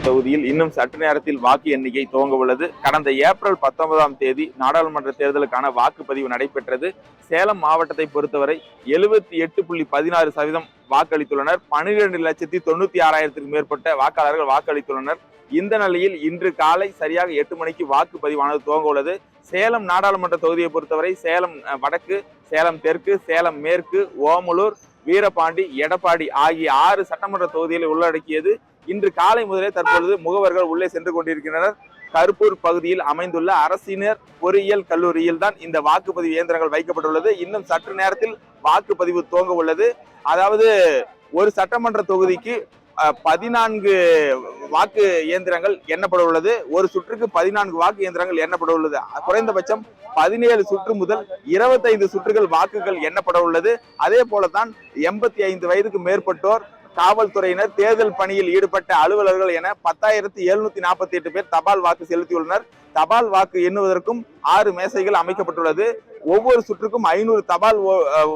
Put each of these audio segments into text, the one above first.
தொகுதியில் இன்னும் சற்று நேரத்தில் வாக்கு எண்ணிக்கை துவங்க உள்ளது. கடந்த ஏப்ரல் 19ஆம் தேதி நாடாளுமன்ற தேர்தலுக்கான வாக்குப்பதிவு நடைபெற்றது. சேலம் மாவட்டத்தை பொறுத்தவரை 78.16% வாக்களித்துள்ளனர். 12,96,000க்கும் மேற்பட்ட வாக்காளர்கள் வாக்களித்துள்ளனர். இந்த நிலையில் இன்று காலை சரியாக 8 மணிக்கு வாக்குப்பதிவானது துவங்க உள்ளது. சேலம் நாடாளுமன்ற தொகுதியை பொறுத்தவரை சேலம் வடக்கு, சேலம் தெற்கு, சேலம் மேற்கு, ஓமலூர், வீரபாண்டி, எடப்பாடி ஆகிய 6 சட்டமன்ற தொகுதிகளை உள்ளடக்கியது. இன்று காலை முதலே தற்பொழுது முகவர்கள் உள்ளே சென்று கொண்டிருக்கின்றனர். கருப்பூர் பகுதியில் அமைந்துள்ள அரசினர் பொறியியல் கல்லூரியில் தான் இந்த வாக்குப்பதிவு இயந்திரங்கள் வைக்கப்பட்டுள்ளது. இன்னும் சற்று நேரத்தில் வாக்குப்பதிவு துவங்க உள்ளது. அதாவது ஒரு சட்டமன்ற தொகுதிக்கு 14 வாக்கு இயந்திரங்கள் எண்ணப்பட உள்ளது. ஒரு சுற்றுக்கு 14 வாக்கு இயந்திரங்கள் எண்ணப்பட உள்ளது. குறைந்தபட்சம் 17 சுற்று முதல் 25 சுற்றுகள் வாக்குகள் எண்ணப்பட உள்ளது. அதே போலதான் 85 வயதுக்கு மேற்பட்டோர், காவல்துறையினர், தேர்தல் பணியில் ஈடுபட்ட அலுவலர்கள் என 10,748 பேர் தபால் வாக்கு செலுத்தியுள்ளனர். தபால் வாக்கு எண்ணுவதற்கும் 6 மேசைகள் அமைக்கப்பட்டுள்ளது. ஒவ்வொரு சுற்றுக்கும் 500 தபால்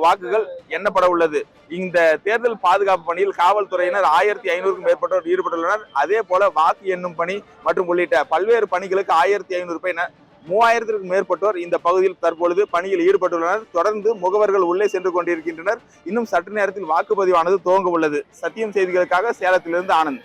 வாக்குகள் எண்ணப்பட உள்ளது. இந்த தேர்தல் பாதுகாப்பு பணியில் காவல்துறையினர் 1,500க்கும் மேற்பட்டோர் ஈடுபட்டுள்ளனர். அதே போல வாக்கு எண்ணும் பணி மற்றும் உள்ளிட்ட பல்வேறு பணிகளுக்கு 1,500 பேர் 3000க்கும் மேற்பட்டோர் இந்த பகுதியில் தற்பொழுது பணியில் ஈடுபட்டுள்ளனர். தொடர்ந்து முகவர்கள் உள்ளே சென்று கொண்டிருக்கின்றனர். இன்னும் சற்று நேரத்தில் வாக்குப்பதிவானது துவங்க உள்ளது. சத்தியம் செய்திகளுக்காக சேலத்திலிருந்து ஆனந்த்.